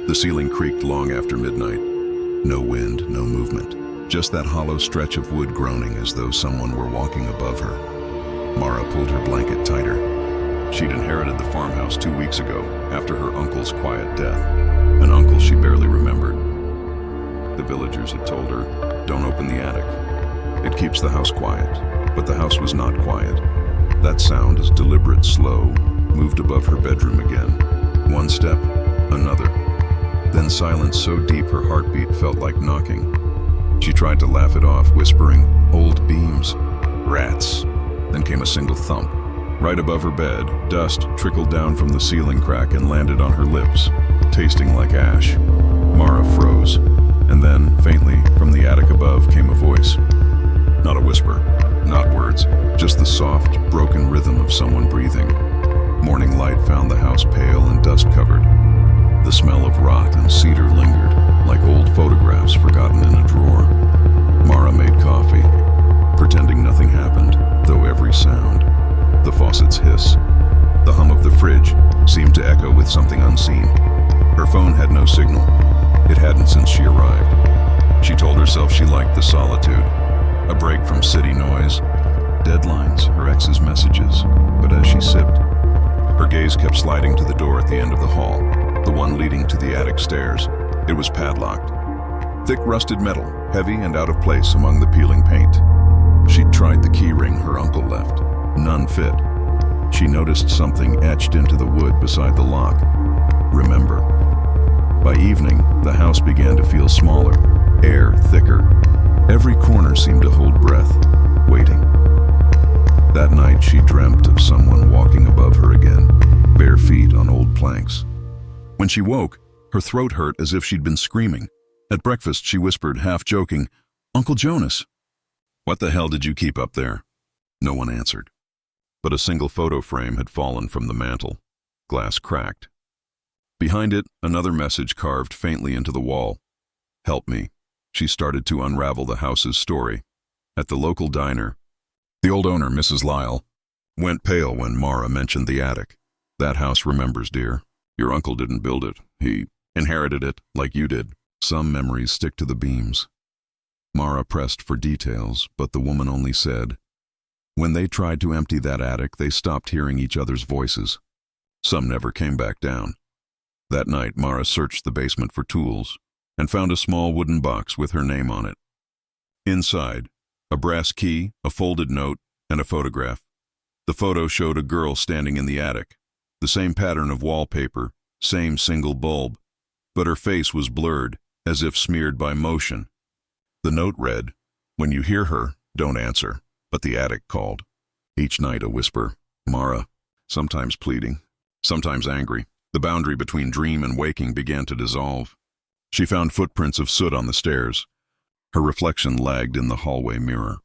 The ceiling creaked long after midnight. No wind, no movement. Just that hollow stretch of wood groaning as though someone were walking above her. Mara pulled her blanket tighter. She'd inherited the farmhouse 2 weeks ago, after her uncle's quiet death. An uncle she barely remembered. The villagers had told her, "Don't open the attic. It keeps the house quiet." But the house was not quiet. That sound, as deliberate, slow, moved above her bedroom again. One step, another. Then silence so deep her heartbeat felt like knocking. She tried to laugh it off, whispering, "Old beams. Rats." Then came a single thump. Right above her bed, dust trickled down from the ceiling crack and landed on her lips, tasting like ash. Mara froze, and then, faintly, from the attic above came a voice. Not a whisper, not words, just the soft, broken rhythm of someone breathing. Morning light found the house pale and dust-covered. The smell of rot and cedar lingered, like old photographs forgotten in a drawer. Mara made coffee, pretending nothing happened, though every sound, the faucet's hiss, the hum of the fridge, seemed to echo with something unseen. Her phone had no signal. It hadn't since she arrived. She told herself she liked the solitude, a break from city noise, deadlines, her ex's messages. But as she sipped, her gaze kept sliding to the door at the end of the hall, the one leading to the attic stairs. It was padlocked. Thick rusted metal, heavy and out of place among the peeling paint. She'd tried the key ring her uncle left. None fit. She noticed something etched into the wood beside the lock. Remember. By evening, the house began to feel smaller, air thicker. Every corner seemed to hold breath, waiting. That night she dreamt of someone walking above her again, bare feet on old planks. When she woke, her throat hurt as if she'd been screaming. At breakfast she whispered, half joking, "Uncle Jonas." "What the hell did you keep up there?" No one answered. But a single photo frame had fallen from the mantel. Glass cracked. Behind it, another message carved faintly into the wall. "Help me." She started to unravel the house's story. At the local diner, the old owner, Mrs. Lyle, went pale when Mara mentioned the attic. "That house remembers, dear. Your uncle didn't build it. He inherited it, like you did. Some memories stick to the beams." Mara pressed for details, but the woman only said, "When they tried to empty that attic, they stopped hearing each other's voices. Some never came back down." That night, Mara searched the basement for tools and found a small wooden box with her name on it. Inside, a brass key, a folded note, and a photograph. The photo showed a girl standing in the attic, the same pattern of wallpaper, same single bulb, but her face was blurred, as if smeared by motion. The note read, "When you hear her, don't answer." But the attic called. Each night a whisper, Mara, sometimes pleading, sometimes angry. The boundary between dream and waking began to dissolve. She found footprints of soot on the stairs. Her reflection lagged in the hallway mirror.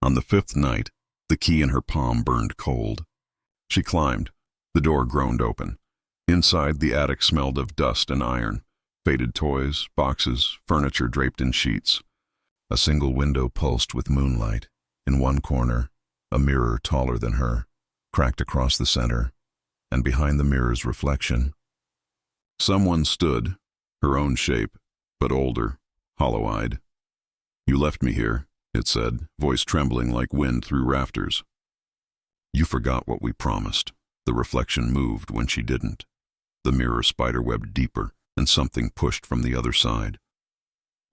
On the 5th night, the key in her palm burned cold. She climbed. The door groaned open. Inside, the attic smelled of dust and iron, faded toys, boxes, furniture draped in sheets. A single window pulsed with moonlight. In one corner, a mirror taller than her, cracked across the center, and behind the mirror's reflection, someone stood, her own shape, but older, hollow-eyed. "You left me here," it said, voice trembling like wind through rafters. "You forgot what we promised." The reflection moved when she didn't. The mirror spiderwebbed deeper, and something pushed from the other side.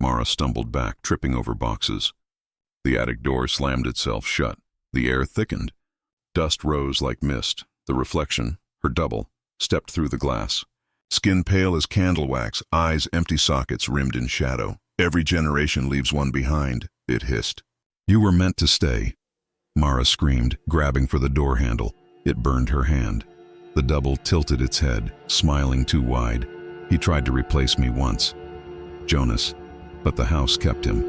Mara stumbled back, tripping over boxes. The attic door slammed itself shut. The air thickened. Dust rose like mist. The reflection, her double, stepped through the glass. Skin pale as candle wax, eyes empty sockets rimmed in shadow. "Every generation leaves one behind," it hissed. "You were meant to stay." Mara screamed, grabbing for the door handle. It burned her hand. The double tilted its head, smiling too wide. "He tried to replace me once, Jonas, but the house kept him.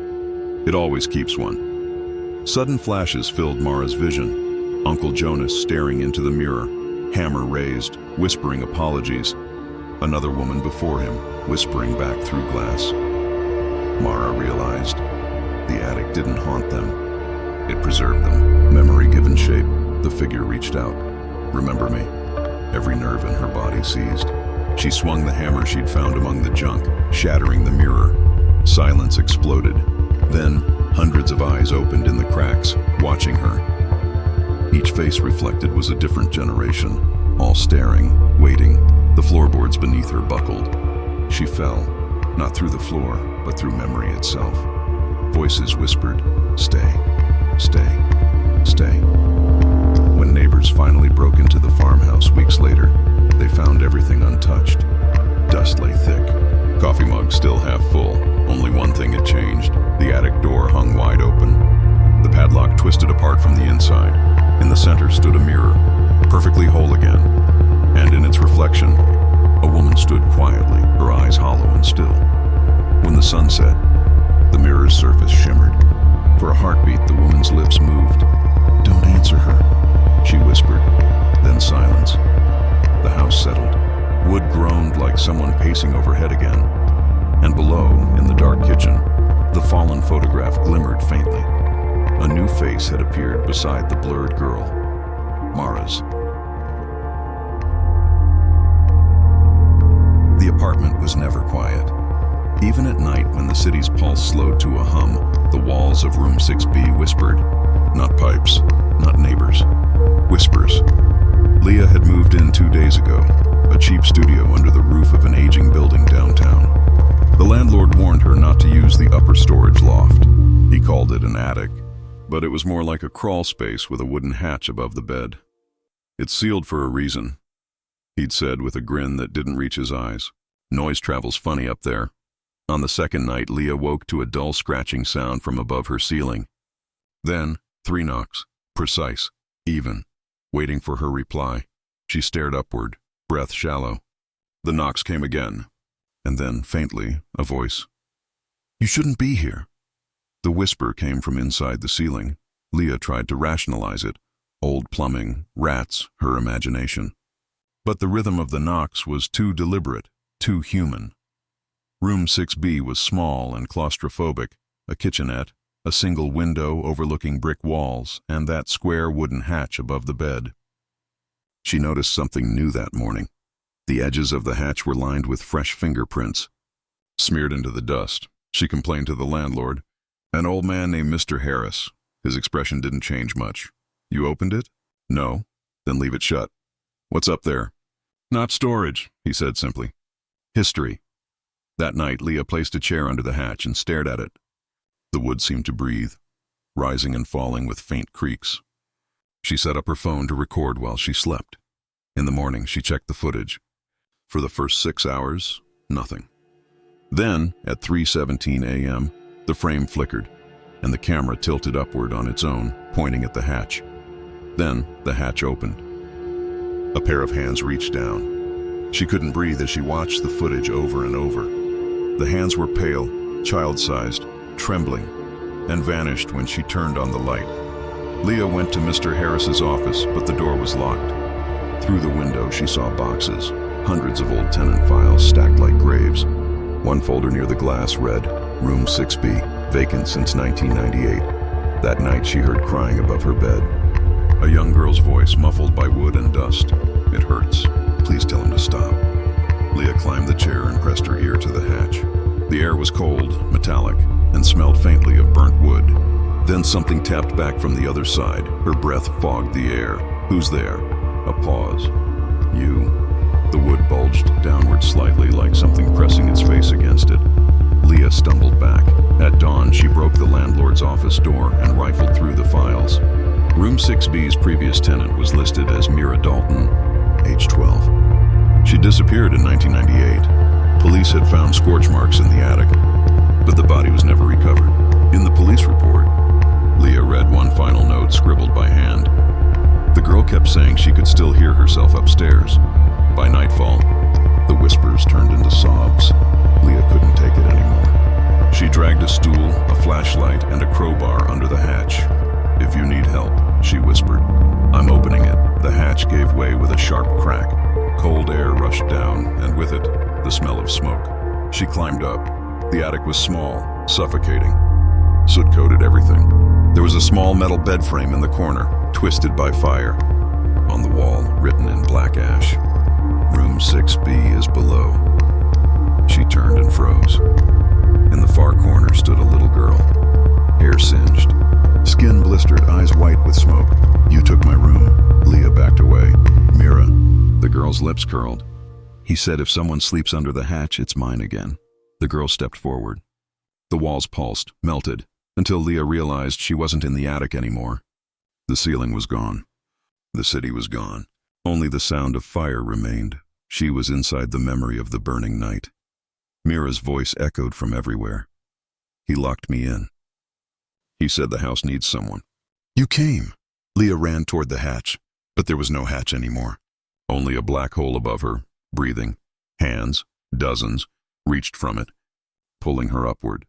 It always keeps one." Sudden flashes filled Mara's vision. Uncle Jonas staring into the mirror, hammer raised, whispering apologies. Another woman before him, whispering back through glass. Mara realized the attic didn't haunt them. It preserved them. Memory given shape, the figure reached out. "Remember me?" Every nerve in her body seized. She swung the hammer she'd found among the junk, shattering the mirror. Silence exploded. Then, hundreds of eyes opened in the cracks, watching her. Each face reflected was a different generation, all staring, waiting. The floorboards beneath her buckled. She fell, not through the floor, but through memory itself. Voices whispered, "Stay, stay, stay." When neighbors finally broke into the farmhouse weeks later, they found everything untouched. Dust lay thick, coffee mug still half full. Only one thing had changed. The attic door hung wide open. The padlock twisted apart from the inside. In the center stood a mirror, perfectly whole again. And in its reflection, a woman stood quietly, her eyes hollow and still. When the sun set, the mirror's surface shimmered. For a heartbeat, the woman's lips moved. "Don't answer her," she whispered. Then silence. The house settled. Wood groaned like someone pacing overhead again. And below, in the dark kitchen, the fallen photograph glimmered faintly. A new face had appeared beside the blurred girl, Mara's. The apartment was never quiet. Even at night, when the city's pulse slowed to a hum, the walls of room 6B whispered. Not pipes, not neighbors. Whispers. Leah had moved in 2 days ago, a cheap studio under the roof of an aging building downtown. The landlord warned her not to use the upper storage loft. He called it an attic, but it was more like a crawl space with a wooden hatch above the bed. "It's sealed for a reason," he'd said with a grin that didn't reach his eyes. "Noise travels funny up there." On the second night, Leah woke to a dull scratching sound from above her ceiling. Then, 3 knocks, precise, even. Waiting for her reply, she stared upward, breath shallow. The knocks came again, and then, faintly, a voice. "You shouldn't be here." The whisper came from inside the ceiling. Leah tried to rationalize it. Old plumbing, rats, her imagination. But the rhythm of the knocks was too deliberate, too human. Room 6B was small and claustrophobic, a kitchenette, a single window overlooking brick walls, and that square wooden hatch above the bed. She noticed something new that morning. The edges of the hatch were lined with fresh fingerprints. Smeared into the dust, she complained to the landlord. "An old man named Mr. Harris." His expression didn't change much. "You opened it?" "No." "Then leave it shut." "What's up there?" "Not storage," he said simply. "History." That night, Leah placed a chair under the hatch and stared at it. The wood seemed to breathe, rising and falling with faint creaks. She set up her phone to record while she slept. In the morning, she checked the footage. For the first 6 hours, nothing. Then, at 3:17 a.m., the frame flickered, and the camera tilted upward on its own, pointing at the hatch. Then, the hatch opened. A pair of hands reached down. She couldn't breathe as she watched the footage over and over. The hands were pale, child-sized, trembling, and vanished when she turned on the light. Leah went to Mr. Harris's office, but the door was locked. Through the window, she saw boxes, hundreds of old tenant files stacked like graves. One folder near the glass read, "Room 6B, vacant since 1998. That night, she heard crying above her bed. A young girl's voice muffled by wood and dust. "It hurts. Please tell him to stop." Leah climbed the chair and pressed her ear to the hatch. The air was cold, metallic, and smelled faintly of burnt wood. Then something tapped back from the other side. Her breath fogged the air. "Who's there?" A pause. "You." The wood bulged downward slightly like something pressing its face against it. Leah stumbled back. At dawn, she broke the landlord's office door and rifled through the files. Room 6B's previous tenant was listed as Mira Dalton, age 12. She disappeared in 1998. Police had found scorch marks in the attic, but the body was never recovered. In the police report, Leah read one final note scribbled by hand. The girl kept saying she could still hear herself upstairs. By nightfall, the whispers turned into sobs. Leah couldn't take it anymore. She dragged a stool, a flashlight, and a crowbar under the hatch. "If you need help," she whispered. "I'm opening it." The hatch gave way with a sharp crack. Cold air rushed down, and with it, the smell of smoke. She climbed up. The attic was small, suffocating. Soot coated everything. There was a small metal bed frame in the corner, twisted by fire. On the wall, written in black ash, "Room 6B is below." girl's lips curled. He said, "If someone sleeps under the hatch, it's mine again." The girl stepped forward. The walls pulsed, melted, until Leah realized she wasn't in the attic anymore. The ceiling was gone. The city was gone. Only the sound of fire remained. She was inside the memory of the burning night. Mira's voice echoed from everywhere. "He locked me in. He said the house needs someone." "You came." Leah ran toward the hatch, but there was no hatch anymore. Only a black hole above her, breathing. Hands, dozens, reached from it, pulling her upward.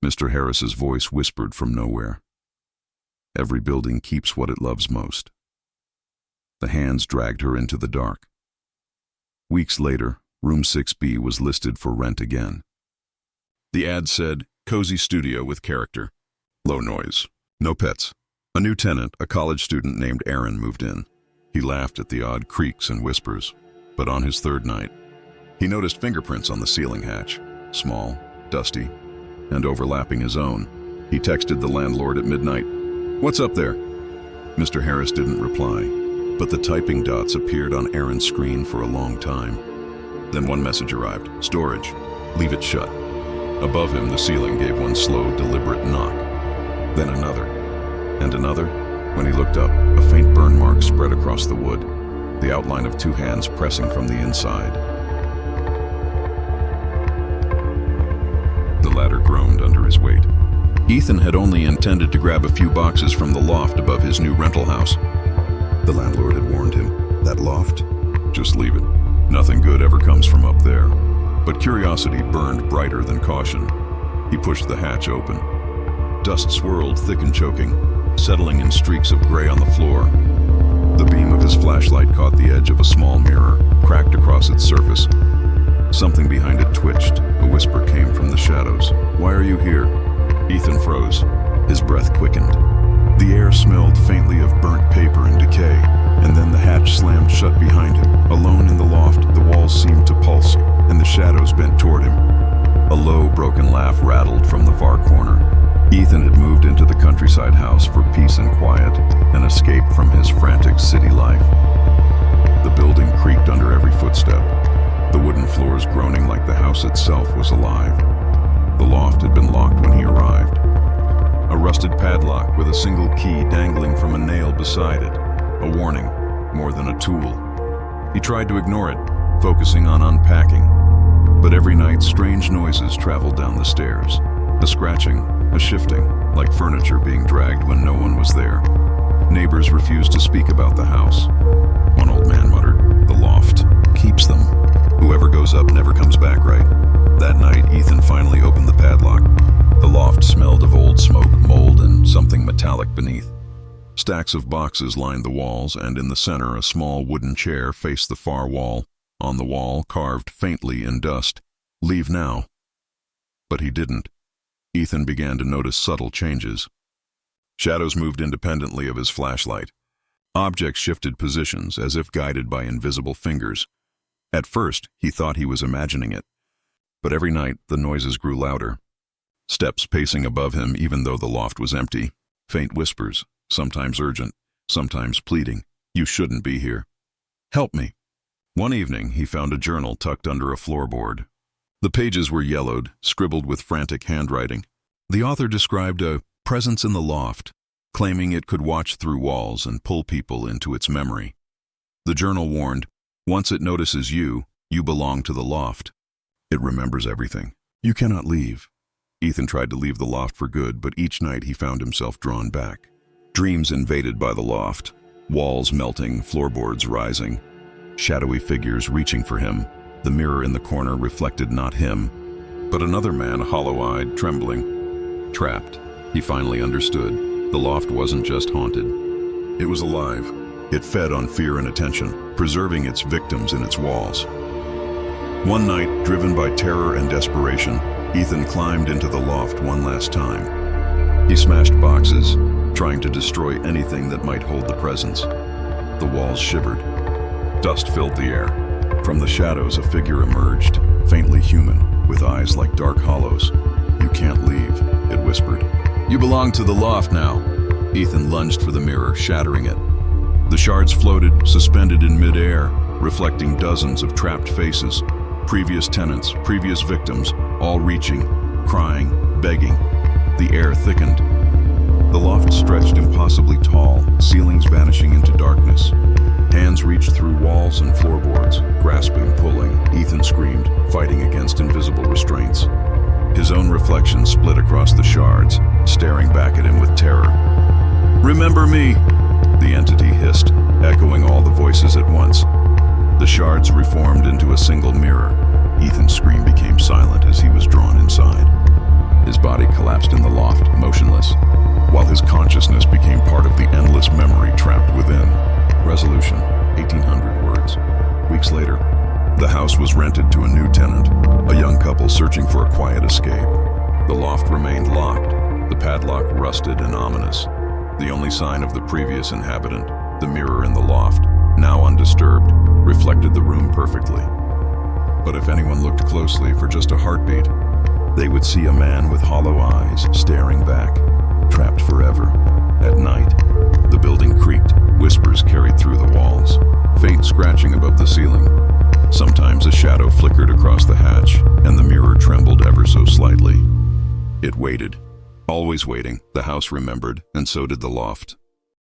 Mr. Harris's voice whispered from nowhere. "Every building keeps what it loves most." The hands dragged her into the dark. Weeks later, room 6B was listed for rent again. The ad said, "Cozy studio with character. Low noise. No pets." A new tenant, a college student named Aaron, moved in. He laughed at the odd creaks and whispers, but on his third night, he noticed fingerprints on the ceiling hatch, small, dusty, and overlapping his own. He texted the landlord at midnight, "What's up there?" Mr. Harris didn't reply, but the typing dots appeared on Aaron's screen for a long time. Then one message arrived, "Storage. Leave it shut." Above him, the ceiling gave one slow, deliberate knock. Then another, and another. When he looked up, a faint burn mark spread across the wood, the outline of two hands pressing from the inside. The ladder groaned under his weight. Ethan had only intended to grab a few boxes from the loft above his new rental house. The landlord had warned him, "That loft? Just leave it. Nothing good ever comes from up there." But curiosity burned brighter than caution. He pushed the hatch open. Dust swirled thick and choking, settling in streaks of gray on the floor. The beam of his flashlight caught the edge of a small mirror, cracked across its surface. Something behind it twitched. A whisper came from the shadows. "Why are you here?" Ethan froze. His breath quickened. The air smelled faintly of burnt paper and decay, and then the hatch slammed shut behind him. Alone in the loft, the walls seemed to pulse, and the shadows bent toward him. A low, broken laugh rattled from the far corner. Ethan had moved into the countryside house for peace and quiet, an escape from his frantic city life. The building creaked under every footstep, the wooden floors groaning like the house itself was alive. The loft had been locked when he arrived. A rusted padlock with a single key dangling from a nail beside it. A warning, more than a tool. He tried to ignore it, focusing on unpacking. But every night, strange noises traveled down the stairs. A scratching, a shifting, like furniture being dragged when no one was there. Neighbors refused to speak about the house. One old man muttered, "The loft keeps them. Whoever goes up never comes back, right?" That night, Ethan finally opened the padlock. The loft smelled of old smoke, mold, and something metallic beneath. Stacks of boxes lined the walls, and in the center, a small wooden chair faced the far wall. On the wall, carved faintly in dust, "Leave now." But he didn't. Ethan began to notice subtle changes. Shadows moved independently of his flashlight. Objects shifted positions, as if guided by invisible fingers. At first, he thought he was imagining it. But every night, the noises grew louder. Steps pacing above him even though the loft was empty. Faint whispers, sometimes urgent, sometimes pleading, "You shouldn't be here. Help me." One evening, he found a journal tucked under a floorboard. The pages were yellowed, scribbled with frantic handwriting. The author described a presence in the loft, claiming it could watch through walls and pull people into its memory. The journal warned, "Once it notices you, you belong to the loft. It remembers everything. You cannot leave." Ethan tried to leave the loft for good, but each night he found himself drawn back. Dreams invaded by the loft, walls melting, floorboards rising, shadowy figures reaching for him. The mirror in the corner reflected not him, but another man, hollow-eyed, trembling. Trapped, he finally understood. The loft wasn't just haunted. It was alive. It fed on fear and attention, preserving its victims in its walls. One night, driven by terror and desperation, Ethan climbed into the loft one last time. He smashed boxes, trying to destroy anything that might hold the presence. The walls shivered. Dust filled the air. From the shadows, a figure emerged, faintly human, with eyes like dark hollows. "You can't leave," it whispered. "You belong to the loft now." Ethan lunged for the mirror, shattering it. The shards floated, suspended in midair, reflecting dozens of trapped faces, previous tenants, previous victims, all reaching, crying, begging. The air thickened. The loft stretched impossibly tall, ceilings vanishing into darkness. Hands reached through walls and floorboards, grasping, pulling. Ethan screamed, fighting against invisible restraints. His own reflection split across the shards, staring back at him with terror. "Remember me," the entity hissed, echoing all the voices at once. The shards reformed into a single mirror. Ethan's scream became silent as he was drawn inside. His body collapsed in the loft, motionless, while his consciousness became part of the endless memory trapped within. Resolution, 1,800 words. Weeks later, the house was rented to a new tenant, a young couple searching for a quiet escape. The loft remained locked, the padlock rusted and ominous. The only sign of the previous inhabitant, the mirror in the loft, now undisturbed, reflected the room perfectly. But if anyone looked closely for just a heartbeat, they would see a man with hollow eyes staring back, trapped forever. At night, the building creaked, whispers carried through the walls, faint scratching above the ceiling. Sometimes a shadow flickered across the hatch, and the mirror trembled ever so slightly. It waited. Always waiting, the house remembered, and so did the loft.